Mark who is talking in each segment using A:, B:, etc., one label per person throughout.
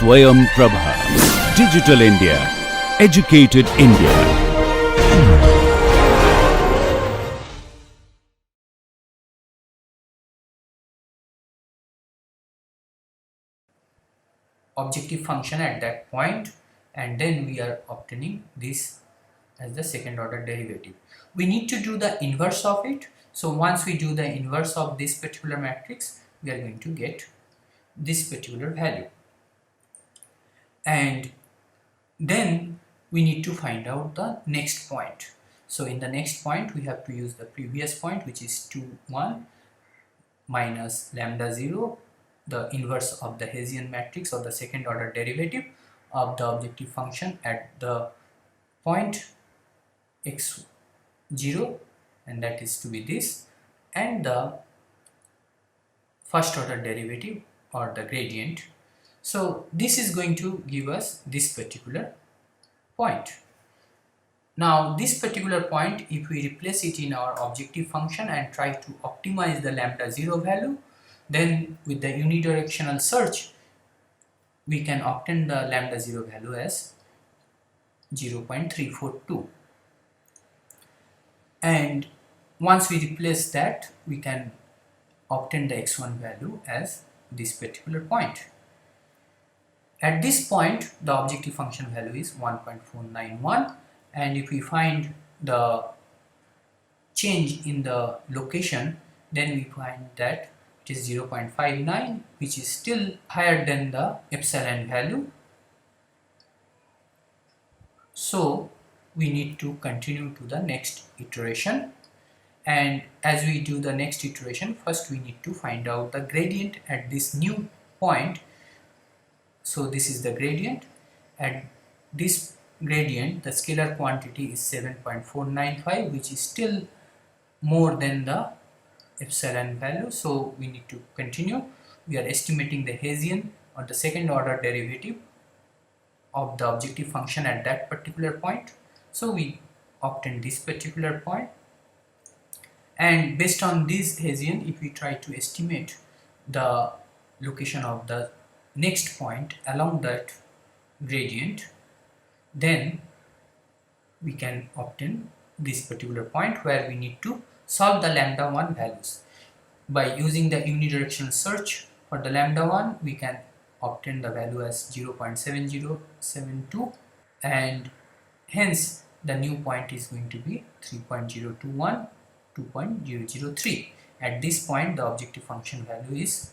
A: Swayam Prabha. Digital India. Educated India.
B: Objective function at that point, and then we are obtaining this as the second order derivative. We need to do the inverse of it. So once we do the inverse of this particular matrix, we are going to get this particular value, and then we need to find out the next point. So in the next point we have to use the previous point, which is 2 1 minus lambda 0, the inverse of the Hessian matrix or the second order derivative of the objective function at the point x0, and that is to be this, and the first order derivative or the gradient. So this is going to give us this particular point. Now this particular point, if we replace it in our objective function and try to optimize the lambda 0 value, then with the unidirectional search we can obtain the lambda 0 value as 0.342, and once we replace that we can obtain the x1 value as this particular point. At this point the objective function value is 1.491, and if we find the change in the location, then we find that it is 0.59, which is still higher than the epsilon value. So we need to continue to the next iteration, and as we do the next iteration, first we need to find out the gradient at this new point. So this is the gradient. At this gradient the scalar quantity is 7.495, which is still more than the epsilon value, so we need to continue. We are estimating the Hessian or the second order derivative of the objective function at that particular point. So we obtain this particular point, and based on this Hessian, if we try to estimate the location of the next point along that gradient, then we can obtain this particular point where we need to solve the lambda 1 values. By using the unidirectional search for the lambda 1, we can obtain the value as 0.7072, and hence the new point is going to be 3.021, 2.003. At this point the objective function value is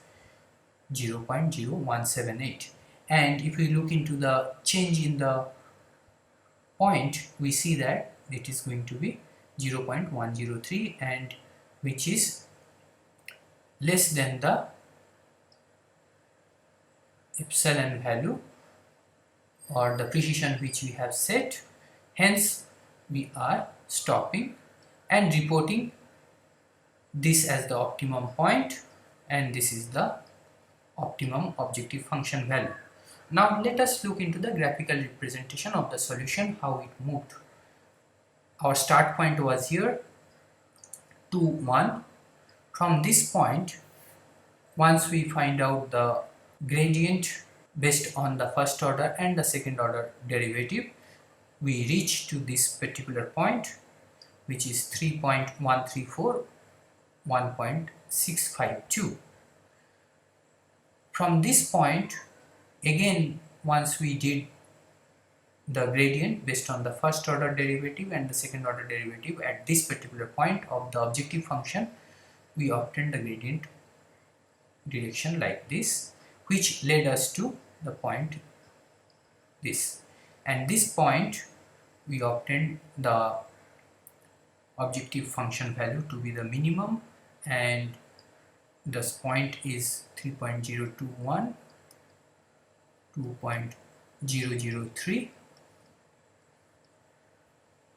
B: 0.0178, and if we look into the change in the point, we see that it is going to be 0.103, and which is less than the epsilon value or the precision which we have set. Hence we are stopping and reporting this as the optimum point, and this is the optimum objective function value. Now let us look into the graphical representation of the solution, how it moved. Our start point was here 2 1. From this point, once we find out the gradient based on the first order and the second order derivative, we reach to this particular point, which is 3.134, 1.652. From this point, again, once we did the gradient based on the first order derivative and the second order derivative at this particular point of the objective function, we obtained the gradient direction like this, which led us to the point this, and this point we obtained the objective function value to be the minimum, and this point is 3.021, 2.003.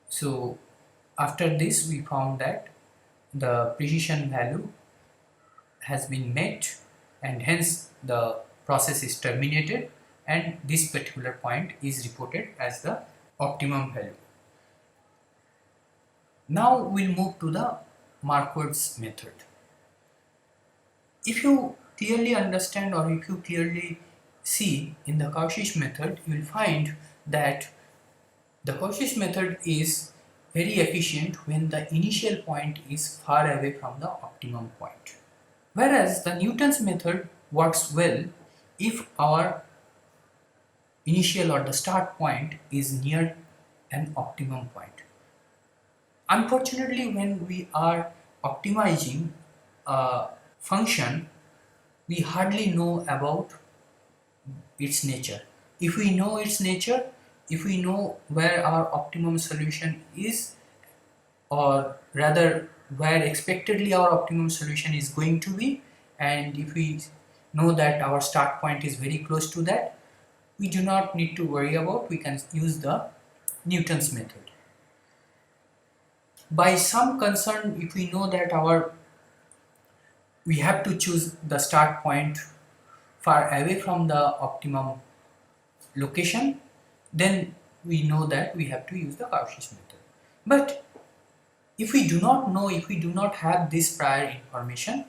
B: So after this we found that the precision value has been met, and hence the process is terminated, and this particular point is reported as the optimum value. Now we'll move to the Marquardt's method. If you clearly understand, or if you clearly see in the Cauchy's method, you will find that the Cauchy's method is very efficient when the initial point is far away from the optimum point. Whereas the Newton's method works well if our initial or the start point is near an optimum point. Unfortunately, when we are optimizing a function, we hardly know about its nature. If we know its nature, if we know where our optimum solution is, or rather where expectedly our optimum solution is going to be, and if we know that our start point is very close to that, we do not need to worry about, we can use the Newton's method. By some concern, if we know that we have to choose the start point far away from the optimum location, then we know that we have to use the Cauchy's method. But if we do not know, if we do not have this prior information,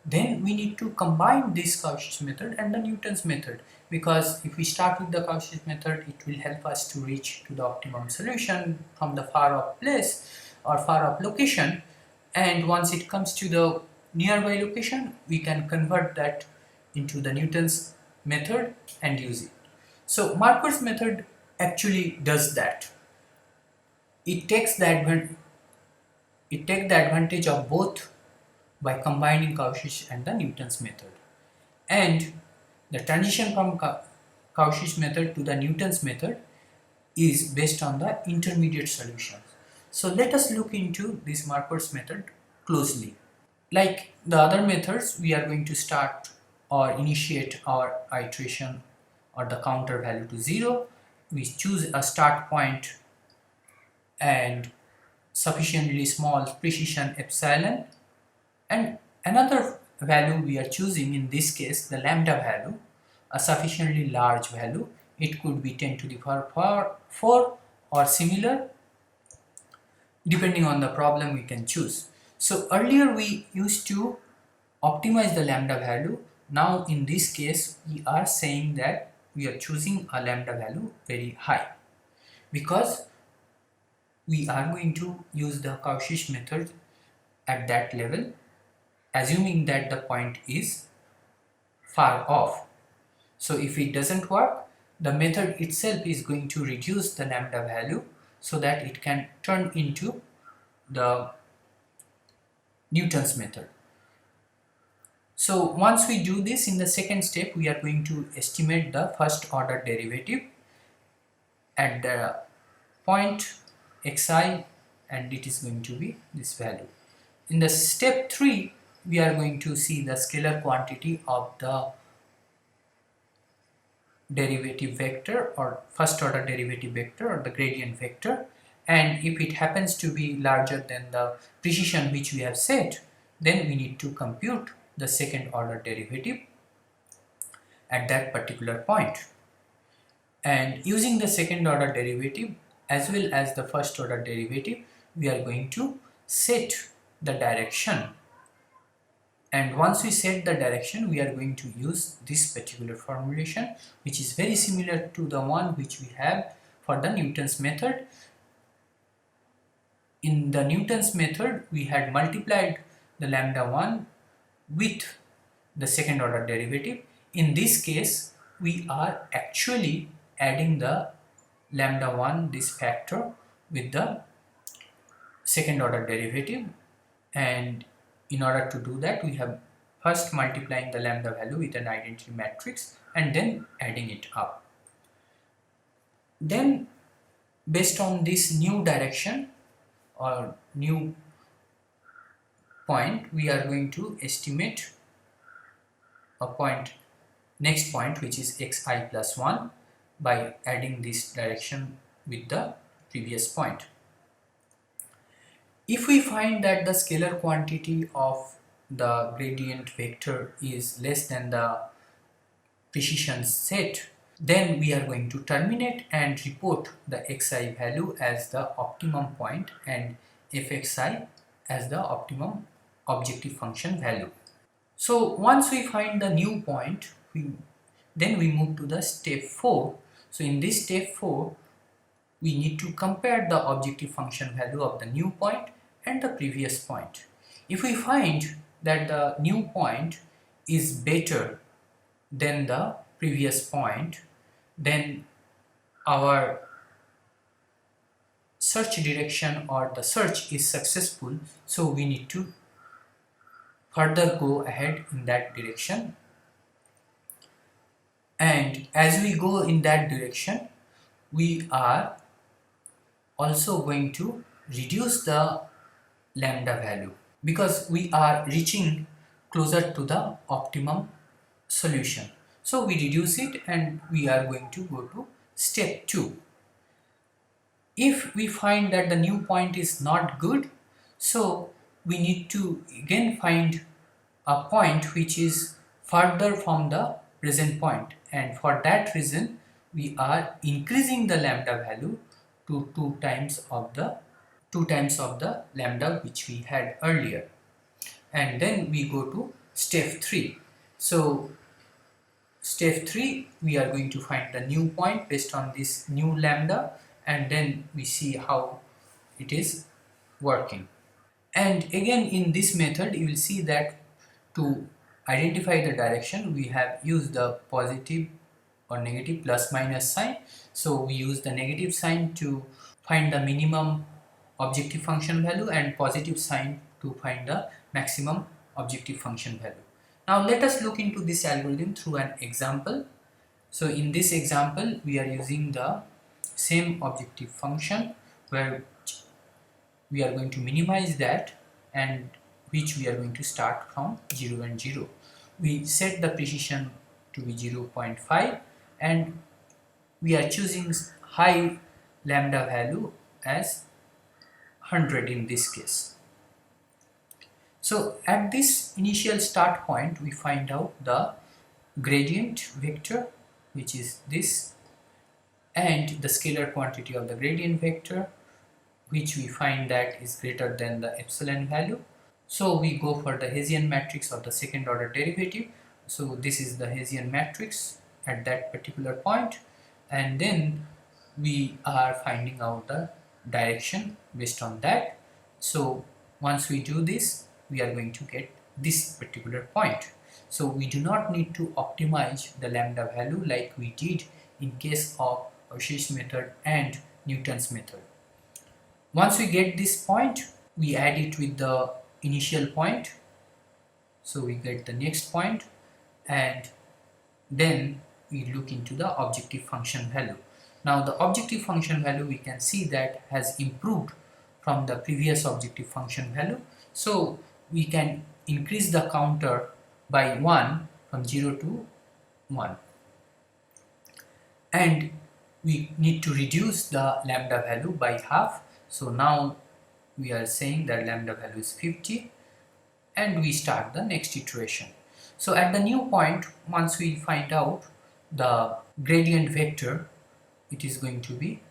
B: then we need to combine this Cauchy's method and the Newton's method, because if we start with the Cauchy's method, it will help us to reach to the optimum solution from the far off place or far off location, and once it comes to the nearby location, we can convert that into the Newton's method and use it. So Marquardt's method actually does that. It takes the advantage of both by combining Cauchy's and the Newton's method. And the transition from Cauchy's method to the Newton's method is based on the intermediate solutions. So let us look into this Marquardt's method closely. Like the other methods, we are going to start or initiate our iteration or the counter value to 0. We choose a start point and sufficiently small precision epsilon, and another value we are choosing, in this case the lambda value, a sufficiently large value. It could be 10 to the power 4 or similar, depending on the problem we can choose. So earlier we used to optimize the lambda value. Now in this case we are saying that we are choosing a lambda value very high, because we are going to use the Cauchy's method at that level, assuming that the point is far off. So if it doesn't work, the method itself is going to reduce the lambda value so that it can turn into the Newton's method. So once we do this, in the second step we are going to estimate the first order derivative at the point xi, and it is going to be this value. In the step 3 we are going to see the scalar quantity of the derivative vector or first order derivative vector or the gradient vector, and if it happens to be larger than the precision which we have set, then we need to compute the second order derivative at that particular point. And using the second order derivative as well as the first order derivative, we are going to set the direction, and once we set the direction we are going to use this particular formulation, which is very similar to the one which we have for the Newton's method. In the Newton's method we had multiplied the lambda 1 with the second order derivative. In this case we are actually adding the lambda 1, this factor, with the second order derivative, and in order to do that we have first multiplying the lambda value with an identity matrix and then adding it up. Then based on this new direction or new point, we are going to estimate a point, next point, which is xi plus 1, by adding this direction with the previous point. If we find that the scalar quantity of the gradient vector is less than the precision set, then we are going to terminate and report the xi value as the optimum point and fxi as the optimum objective function value. So once we find the new point, Then we move to the step 4. So in this step 4, we need to compare the objective function value of the new point and the previous point. If we find that the new point is better than the previous point, then our search direction or the search is successful, so we need to further go ahead in that direction. And as we go in that direction, we are also going to reduce the lambda value, because we are reaching closer to the optimum solution. So we reduce it and we are going to go to step 2. If we find that the new point is not good, so we need to again find a point which is further from the present point, and for that reason we are increasing the lambda value to 2 times of the lambda which we had earlier. And then we go to step 3. So step 3, we are going to find the new point based on this new lambda, and then we see how it is working. And again, in this method you will see that to identify the direction we have used the positive or negative plus minus sign. So we use the negative sign to find the minimum objective function value and positive sign to find the maximum objective function value. Now let us look into this algorithm through an example. So in this example we are using the same objective function where we are going to minimize that, and which we are going to start from 0 and 0. We set the precision to be 0.5 and we are choosing high lambda value as 100 in this case. So at this initial start point we find out the gradient vector, which is this, and the scalar quantity of the gradient vector, which we find that is greater than the epsilon value. So we go for the Hessian matrix of the second order derivative. So this is the Hessian matrix at that particular point, and then we are finding out the direction based on that. So once we do this, we are going to get this particular point. So we do not need to optimize the lambda value like we did in case of Cauchy's method and Newton's method. Once we get this point, we add it with the initial point, so we get the next point, and then we look into the objective function value. Now the objective function value, we can see that has improved from the previous objective function value, so we can increase the counter by 1 from 0 to 1, and we need to reduce the lambda value by half. So now we are saying that lambda value is 50, and we start the next iteration. So at the new point, once we find out the gradient vector, it is going to be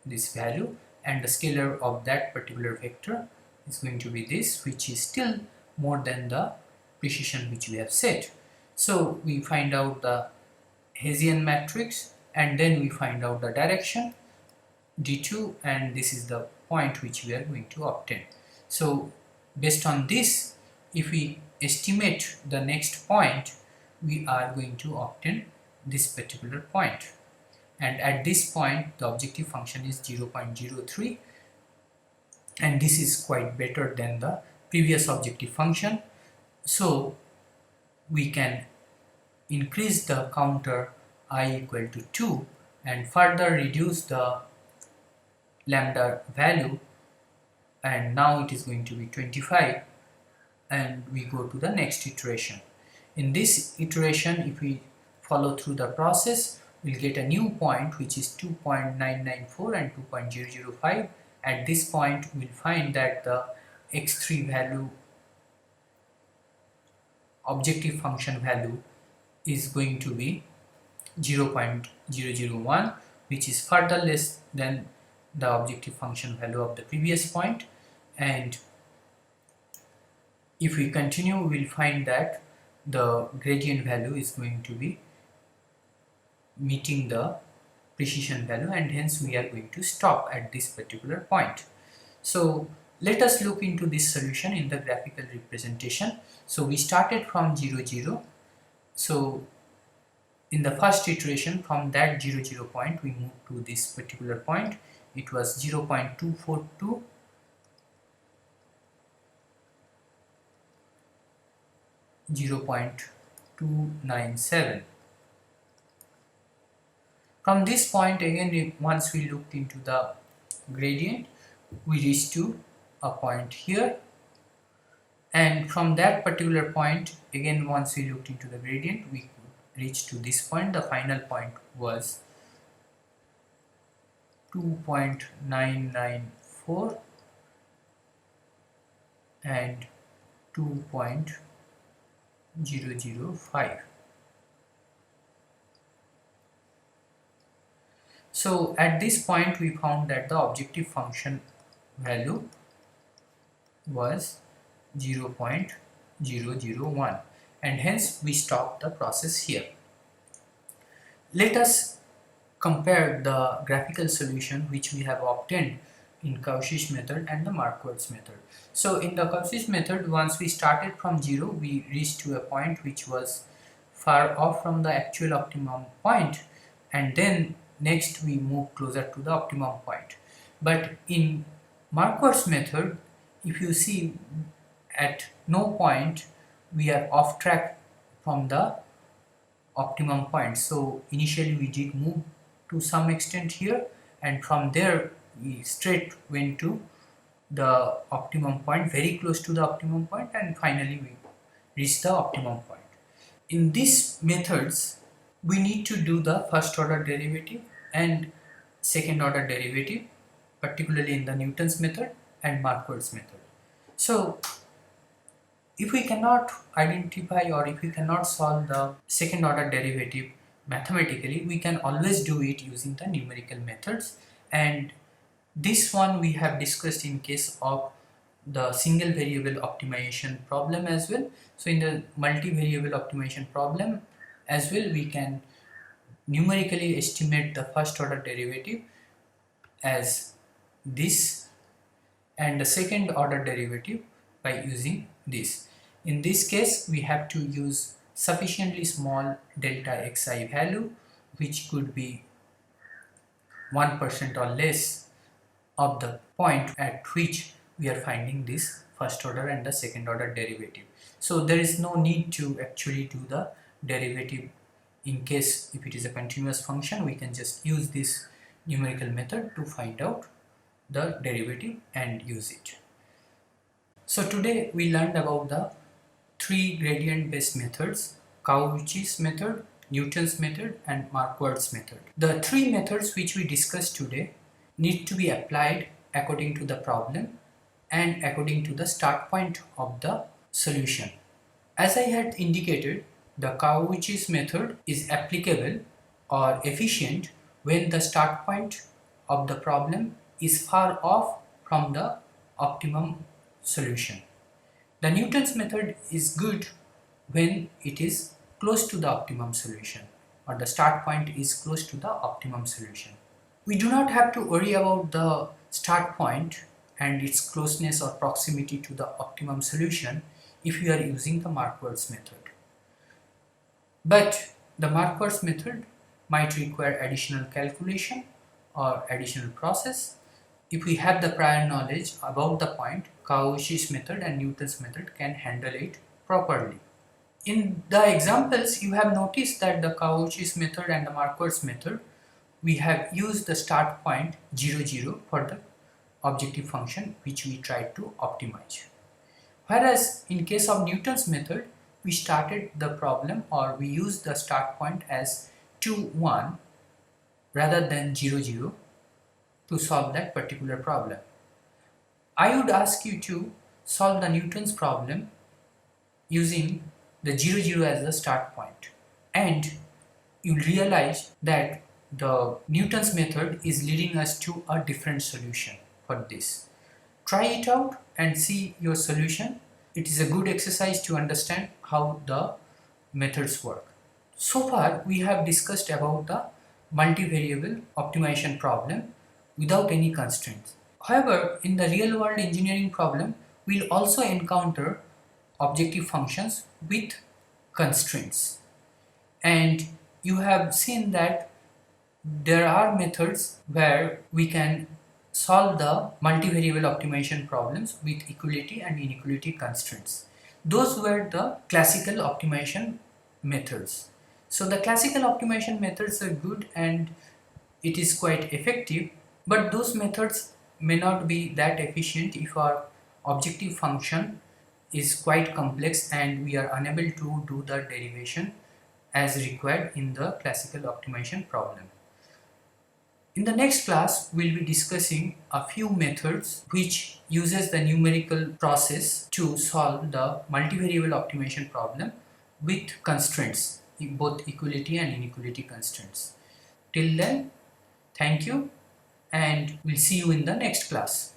B: this value, and the scalar of that particular vector is going to be this, which is still more than the precision which we have set. So we find out the Hessian matrix, and then we find out the direction d2, and this is the point which we are going to obtain. So based on this, if we estimate the next point, we are going to obtain this particular point, and at this point the objective function is 0.03, and this is quite better than the previous objective function. So we can increase the counter I equal to 2 and further reduce the lambda value, and now it is going to be 25, and we go to the next iteration. In this iteration, if we follow through the process, we'll get a new point which is 2.994 and 2.005. At this point we'll find that the x3 value, objective function value, is going to be 0.001, which is further less than the objective function value of the previous point. And if we continue, we'll find that the gradient value is going to be meeting the precision value, and hence we are going to stop at this particular point. So let us look into this solution in the graphical representation. So we started from 0 0. So in the first iteration, from that 0 0 point we moved to this particular point. It was 0.242, 0.297. From this point again, once we looked into the gradient, we reached to a point here, and from that particular point again, once we looked into the gradient, we reached to this point. The final point was 2.994 and 2.005. So at this point we found that the objective function value was 0.001, and hence we stop the process here. Let us compare the graphical solution which we have obtained in Cauchy's method and the Marquardt's method. So in the Cauchy's method, once we started from 0, we reached to a point which was far off from the actual optimum point, and then next we move closer to the optimum point. But in Marquardt's method, if you see, at no point we are off track from the optimum point. So initially we did move to some extent here, and from there we straight went to the optimum point, very close to the optimum point, and finally we reached the optimum point. In these methods we need to do the first order derivative and second order derivative, particularly in the Newton's method and Marquardt's method. So if we cannot identify, or if we cannot solve the second order derivative mathematically, we can always do it using the numerical methods, and this one we have discussed in case of the single variable optimization problem as well. So in the multivariable optimization problem as well, we can numerically estimate the first order derivative as this, and the second order derivative by using this. In this case we have to use sufficiently small delta xi value, which could be 1% or less of the point at which we are finding this first order and the second order derivative. So there is no need to actually do the derivative. In case if it is a continuous function, we can just use this numerical method to find out the derivative and use it. So today we learned about the three gradient based methods: Cauchy's method, Newton's method, and Marquardt's method. The three methods which we discussed today need to be applied according to the problem and according to the start point of the solution. As I had indicated, the Cauchy's method is applicable or efficient when the start point of the problem is far off from the optimum solution. The Newton's method is good when it is close to the optimum solution, or the start point is close to the optimum solution. We do not have to worry about the start point and its closeness or proximity to the optimum solution if we are using the Marquardt's method. But the Marquardt's method might require additional calculation or additional process. If we have the prior knowledge about the point, Cauchy's method and Newton's method can handle it properly. In the examples, you have noticed that the Cauchy's method and the Marquardt's method, we have used the start point 0 0 for the objective function which we tried to optimize. Whereas in case of Newton's method, we started the problem, or we used the start point as 2 1 rather than 0 0 to solve that particular problem. I would ask you to solve the Newton's problem using the 0 0 as the start point, and you realize that the Newton's method is leading us to a different solution for this. Try it out and see your solution. It is a good exercise to understand how the methods work. So far we have discussed about the multivariable optimization problem without any constraints. However, in the real world engineering problem, we'll also encounter objective functions with constraints. And you have seen that there are methods where we can solve the multivariable optimization problems with equality and inequality constraints. Those were the classical optimization methods. So the classical optimization methods are good and it is quite effective, but those methods may not be that efficient if our objective function is quite complex and we are unable to do the derivation as required in the classical optimization problem. In the next class, we'll be discussing a few methods which uses the numerical process to solve the multivariable optimization problem with constraints, both equality and inequality constraints. Till then, thank you and we'll see you in the next class.